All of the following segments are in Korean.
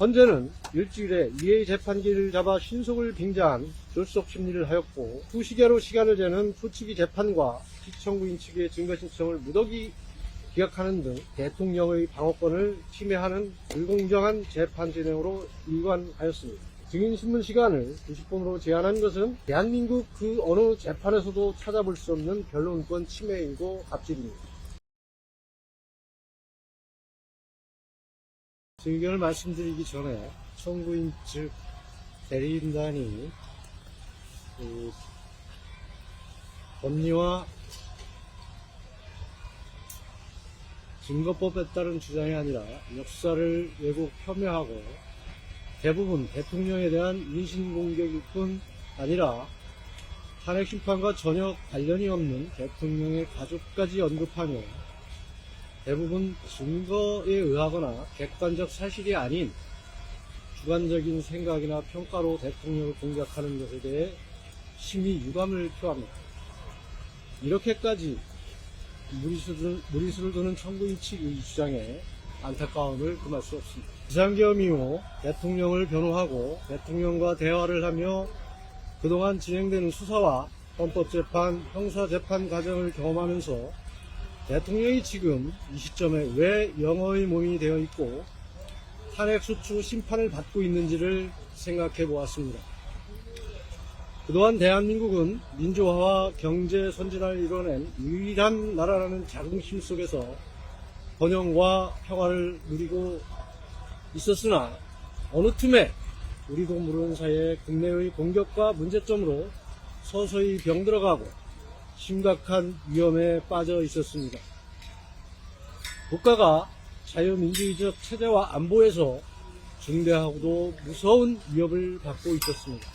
헌재는 일주일에 2회의 재판기를 잡아 신속을 빙자한 졸속 심리를 하였고, 2시계로 시간을 재는 후치기 재판과 피청구인 측의 증거 신청을 무더기 기각하는 등 대통령의 방어권을 침해하는 불공정한 재판 진행으로 일관하였습니다. 증인 신문 시간을 90분으로 제한한 것은 대한민국 그 어느 재판에서도 찾아볼 수 없는 변론권 침해이고 갑질입니다. 제 의견을 말씀드리기 전에 청구인 측 대리인단이 법리와 증거법에 따른 주장이 아니라 역사를 왜곡 폄훼하고 대부분 대통령에 대한 인신공격일 뿐 아니라 탄핵심판과 전혀 관련이 없는 대통령의 가족까지 언급하며 대부분 증거에 의하거나 객관적 사실이 아닌 주관적인 생각이나 평가로 대통령을 공격하는 것에 대해 심히 유감을 표합니다. 이렇게까지 무리수를 두는 청구인 측의 주장에 안타까움을 금할 수 없습니다. 비상계엄 이후 대통령을 변호하고 대통령과 대화를 하며 그동안 진행되는 수사와 헌법재판, 형사재판 과정을 경험하면서 대통령이 지금 이 시점에 왜 영어의 몸이 되어 있고 탄핵소추 심판을 받고 있는지를 생각해 보았습니다. 그동안 대한민국은 민주화와 경제 선진화를 이뤄낸 유일한 나라라는 자긍심 속에서 번영과 평화를 누리고 있었으나 어느 틈에 우리도 모르는 사이에 국내의 공격과 문제점으로 서서히 병들어가고 심각한 위험에 빠져 있었습니다. 국가가 자유민주주의적 체제와 안보에서 중대하고도 무서운 위협을 받고 있었습니다.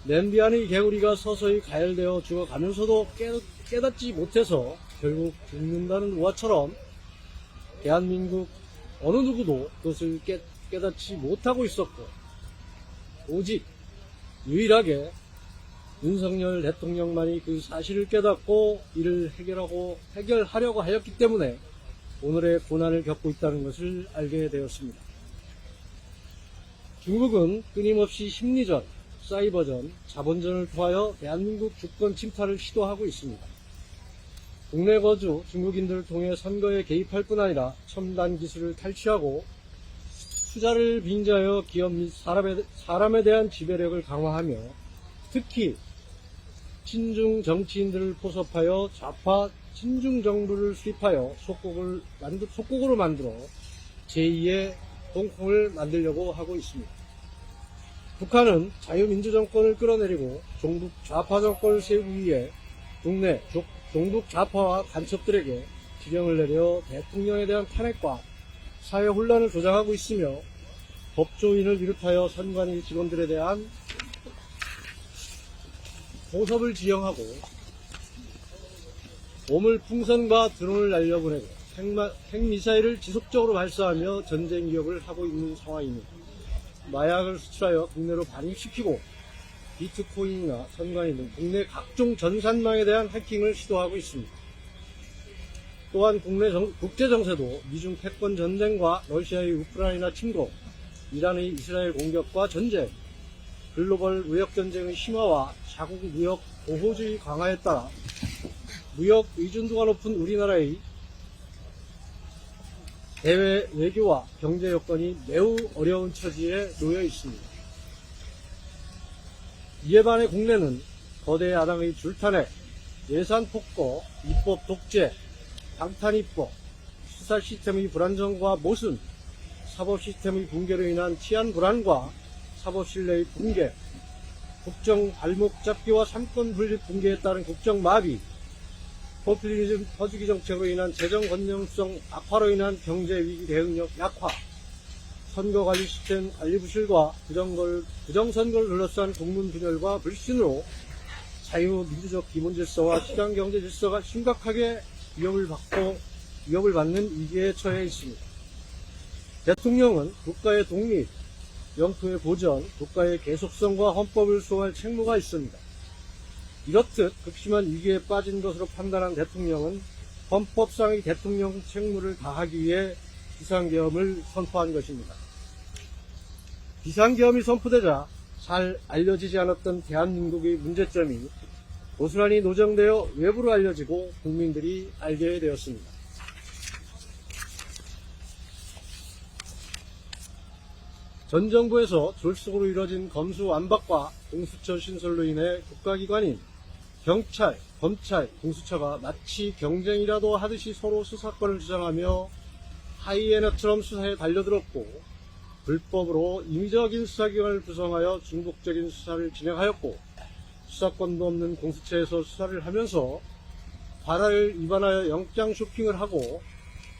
냄비 안의 개구리가 서서히 가열되어 죽어가면서도 깨닫지 못해서 결국 죽는다는 우화처럼 대한민국 어느 누구도 그것을 깨닫지 못하고 있었고, 오직 유일하게 윤석열 대통령만이 그 사실을 깨닫고 이를 해결하려고 하였기 때문에 오늘의 고난을 겪고 있다는 것을 알게 되었습니다. 중국은 끊임없이 심리전, 사이버전, 자본전을 통하여 대한민국 주권 침탈을 시도하고 있습니다. 국내 거주 중국인들을 통해 선거에 개입할 뿐 아니라 첨단 기술을 탈취하고 투자를 빙자하여 기업 및 사람에 대한 지배력을 강화하며 특히 친중 정치인들을 포섭하여 좌파 친중 정부를 수립하여 속국으로 만들어 제2의 홍콩을 만들려고 하고 있습니다. 북한은 자유민주정권을 끌어내리고 종북 좌파 정권을 세우기 위해 국내 종북 좌파와 간첩들에게 지령을 내려 대통령에 대한 탄핵과 사회 혼란을 조장하고 있으며 법조인을 비롯하여 선관위 직원들에 대한 포섭을 지령하고 오물풍선과 드론을 날려보내고 핵미사일을 지속적으로 발사하며 전쟁 위협을 하고 있는 상황입니다. 마약을 수출하여 국내로 반입시키고 비트코인이나 선관위 등 국내 각종 전산망에 대한 해킹을 시도하고 있습니다. 또한 국제정세도 미중 패권 전쟁과 러시아의 우크라이나 침공, 이란의 이스라엘 공격과 전쟁, 글로벌 무역전쟁의 심화와 자국 무역 보호주의 강화에 따라 무역 의존도가 높은 우리나라의 해외 외교와 경제 여건이 매우 어려운 처지에 놓여 있습니다. 이에 반해 국내는 거대 야당의 줄탄핵, 예산 폭거, 입법 독재, 방탄입법, 수사 시스템의 불안정과 모순, 사법 시스템의 붕괴로 인한 치안 불안과 사법 신뢰의 붕괴, 국정 발목 잡기와 삼권 분립 붕괴에 따른 국정 마비, 포퓰리즘 퍼주기 정책으로 인한 재정 건전성 악화로 인한 경제 위기 대응력 약화, 선거관리 시스템 관리 부실과 부정선거를 둘러싼 국민 분열과 불신으로 자유민주적 기본 질서와 시장 경제 질서가 심각하게 위협을 받는 위기에 처해 있습니다. 대통령은 국가의 독립, 영토의 보전, 국가의 계속성과 헌법을 수호할 책무가 있습니다. 이렇듯 극심한 위기에 빠진 것으로 판단한 대통령은 헌법상의 대통령 책무를 다하기 위해 비상계엄을 선포한 것입니다. 비상계엄이 선포되자 잘 알려지지 않았던 대한민국의 문제점이 고스란히 노정되어 외부로 알려지고 국민들이 알게 되었습니다. 전 정부에서 졸속으로 이뤄진 검수 완박과 공수처 신설로 인해 국가기관인 경찰, 검찰, 공수처가 마치 경쟁이라도 하듯이 서로 수사권을 주장하며 하이에나처럼 수사에 달려들었고, 불법으로 임의적인 수사기관을 구성하여 중복적인 수사를 진행하였고, 수사권도 없는 공수처에서 수사를 하면서 관할을 위반하여 영장 쇼핑을 하고,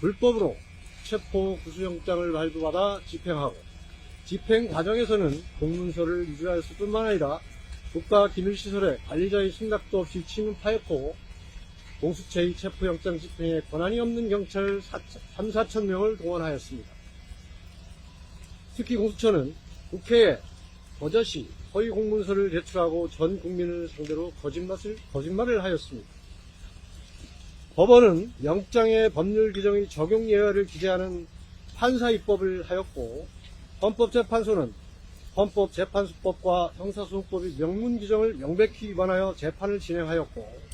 불법으로 체포 구수영장을 발부받아 집행하고, 집행 과정에서는 공문서를 유출하였을 뿐만 아니라 국가기밀시설에 관리자의 승낙도 없이 침입하였고, 공수처의 체포영장 집행에 권한이 없는 경찰 3, 4천 명을 동원하였습니다. 특히 공수처는 국회에 버젓이 허위 공문서를 제출하고 전 국민을 상대로 거짓말을 하였습니다. 법원은 영장의 법률 규정의 적용 예외를 기재하는 판사 입법을 하였고, 헌법재판소는 헌법재판소법과 형사소송법의 명문 규정을 명백히 위반하여 재판을 진행하였고,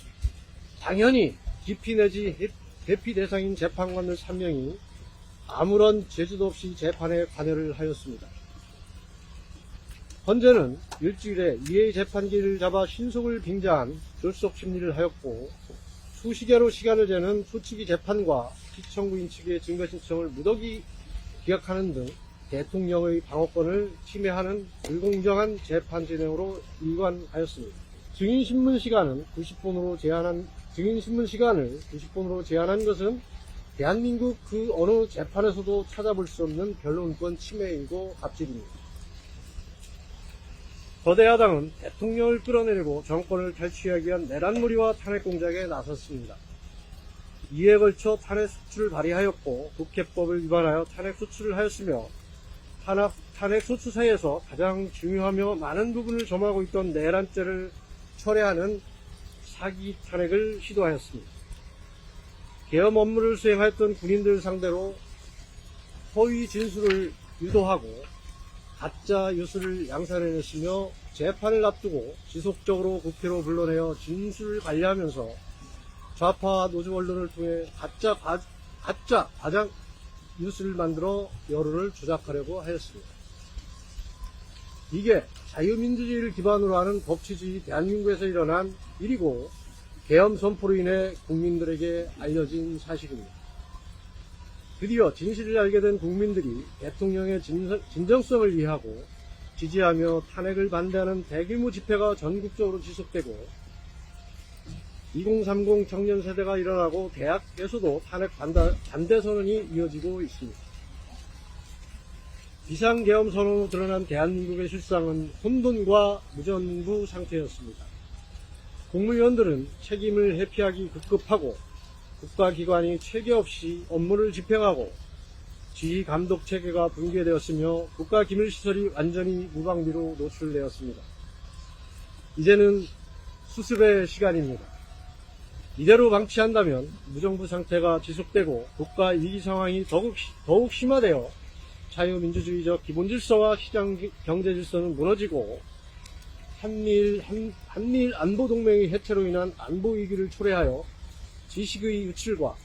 당연히 기피 내지 대피 대상인 재판관들 3명이 아무런 제지도 없이 재판에 관여를 하였습니다. 헌재는 일주일에 2회의 재판기를 잡아 신속을 빙자한 졸속 심리를 하였고, 수시개로 시간을 재는 수치기 재판과 피청구인 측의 증거 신청을 무더기 기각하는 등 대통령의 방어권을 침해하는 불공정한 재판 진행으로 일관하였습니다. 증인신문 시간을 90분으로 제한한 것은 대한민국 그 어느 재판에서도 찾아볼 수 없는 변론권 침해이고 갑질입니다. 거대 야당은 대통령을 끌어내리고 정권을 탈취하기 위한 내란몰이와 탄핵 공작에 나섰습니다. 이에 걸쳐 탄핵 소추를 발의하였고, 국회법을 위반하여 탄핵 소추를 하였으며, 탄핵 소추 사이에서 가장 중요하며 많은 부분을 점하고 있던 내란죄를 철회하는 사기 탄핵을 시도하였습니다. 계엄 업무를 수행하였던 군인들 상대로 허위 진술을 유도하고 가짜 뉴스를 양산해냈으며, 재판을 앞두고 지속적으로 국회로 불러내어 진술을 관리하면서 좌파 노조 언론을 통해 가짜 과장 뉴스를 만들어 여론을 조작하려고 하였습니다. 이게 자유민주주의를 기반으로 하는 법치주의 대한민국에서 일어난 일이고, 계엄 선포로 인해 국민들에게 알려진 사실입니다. 드디어 진실을 알게 된 국민들이 대통령의 진정성을 이해하고 지지하며 탄핵을 반대하는 대규모 집회가 전국적으로 지속되고, 2030 청년 세대가 일어나고 대학에서도 탄핵 반대 선언이 이어지고 있습니다. 비상계엄 선언으로 드러난 대한민국의 실상은 혼돈과 무전부 상태였습니다. 국무위원들은 책임을 회피하기 급급하고, 국가기관이 체계 없이 업무를 집행하고, 지휘 감독 체계가 붕괴되었으며 국가기밀시설이 완전히 무방비로 노출되었습니다. 이제는 수습의 시간입니다. 이대로 방치한다면 무정부 상태가 지속되고 국가 위기 상황이 더욱 심화되어 자유민주주의적 기본질서와 시장 경제질서는 무너지고, 한미일 안보동맹의 해체로 인한 안보위기를 초래하여 지식의 유출과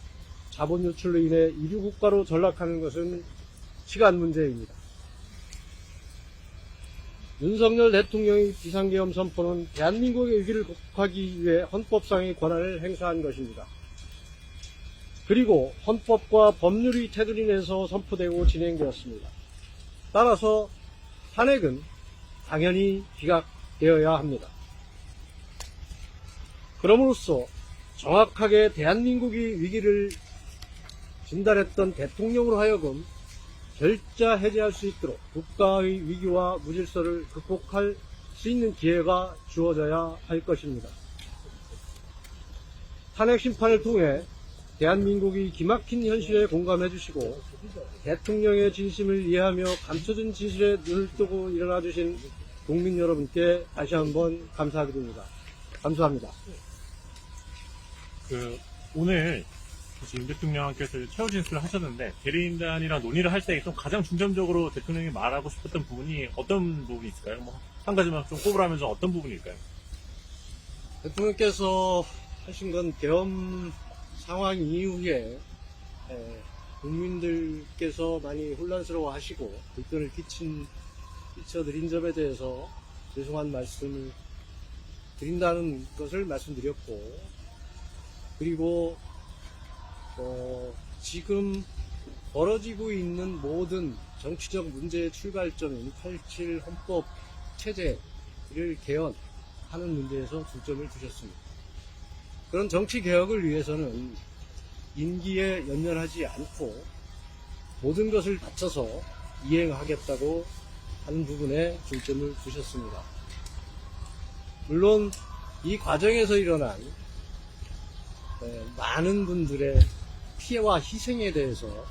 자본 유출로 인해 이류국가로 전락하는 것은 시간 문제입니다. 윤석열 대통령의 비상계엄 선포는 대한민국의 위기를 극복하기 위해 헌법상의 권한을 행사한 것입니다. 그리고 헌법과 법률의 테두리 내에서 선포되고 진행되었습니다. 따라서 탄핵은 당연히 기각되어야 합니다. 그럼으로써 정확하게 대한민국이 위기를 진단했던 대통령으로 하여금 결자 해제할 수 있도록 국가의 위기와 무질서를 극복할 수 있는 기회가 주어져야 할 것입니다. 탄핵 심판을 통해 대한민국이 기막힌 현실에 공감해 주시고, 대통령의 진심을 이해하며 감춰진 진실에 눈을 뜨고 일어나 주신 국민 여러분께 다시 한번 감사드립니다. 감사합니다. 오늘 지금 대통령께서 최후 진술을 하셨는데 대리인단이랑 논의를 할 때 좀 가장 중점적으로 대통령이 말하고 싶었던 부분이 어떤 부분이 있을까요? 뭐 한 가지만 좀 꼽으라면 좀 어떤 부분일까요? 대통령께서 하신 건 계엄 상황 이후에 국민들께서 많이 혼란스러워 하시고 불편을 끼쳐드린 점에 대해서 죄송한 말씀을 드린다는 것을 말씀드렸고, 그리고 지금 벌어지고 있는 모든 정치적 문제의 출발점인 87 헌법 체제를 개헌하는 문제에서 중점을 두셨습니다. 그런 정치 개혁을 위해서는 임기에 연연하지 않고 모든 것을 바쳐서 이행하겠다고 하는 부분에 중점을 두셨습니다. 물론 이 과정에서 일어난 많은 분들의 피해와 희생에 대해서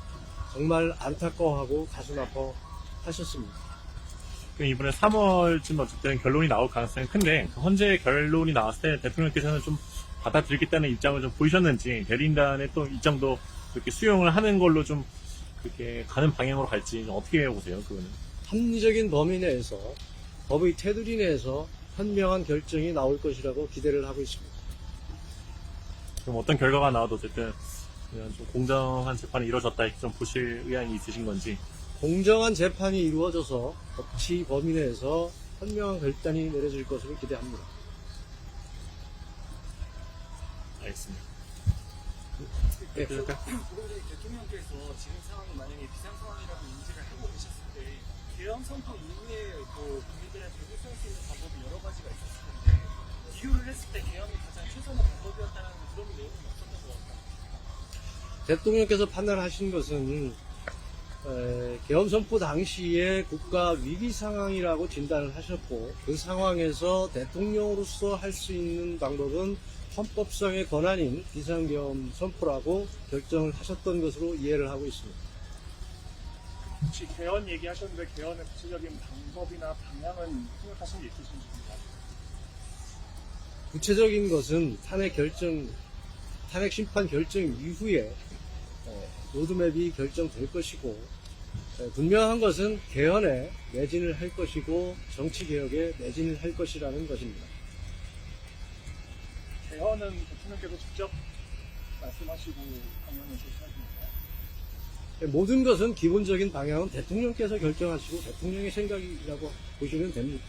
정말 안타까워하고 가슴 아파하셨습니다. 이번에 3월쯤 어쨌든 결론이 나올 가능성이 큰데 그 헌재 결론이 나왔을 때 대통령께서는 좀 받아들이겠다는 입장을 좀 보이셨는지 대리인단의 또 입장도 그렇게 수용을 하는 걸로 좀 그렇게 가는 방향으로 갈지 좀 어떻게 보세요? 그거는 합리적인 범위 내에서 법의 테두리 내에서 현명한 결정이 나올 것이라고 기대를 하고 있습니다. 그럼 어떤 결과가 나와도 어쨌든 그냥 좀 공정한 재판이 이루어졌다 이렇게 좀 보실 의향이 있으신 건지. 공정한 재판이 이루어져서 법치 범위 내에서 현명한 결단이 내려질 것으로 기대합니다. 알겠습니다. 네. 대통령께서 지금 상황이 만약에 비상 상황이라고 인지를 하고 계셨을 때 개헌 선포 이후에 국민들한테 호소할 수 있는 방법이 여러 가지가 있었을 텐데 비교를 했을 때 개헌이 가장 최선의 방법이었다는 그런 내용은 없었던 것 같아요. 대통령께서 판단하신 것은 계엄 선포 당시에 국가 위기 상황이라고 진단을 하셨고, 그 상황에서 대통령으로서 할 수 있는 방법은 헌법상의 권한인 비상계엄 선포라고 결정을 하셨던 것으로 이해를 하고 있습니다. 혹시 개헌 얘기하셨는데 개헌의 구체적인 방법이나 방향은 생각하신 게 있으신지입니다. 구체적인 것은 탄핵 심판 결정 이후에 로드맵이 결정될 것이고, 분명한 것은 개헌에 매진을 할 것이고 정치개혁에 매진을 할 것이라는 것입니다. 개헌은 대통령께서 직접 말씀하시고 방향을 제시하십니까? 모든 것은 기본적인 방향은 대통령께서 결정하시고 대통령의 생각이라고 보시면 됩니다.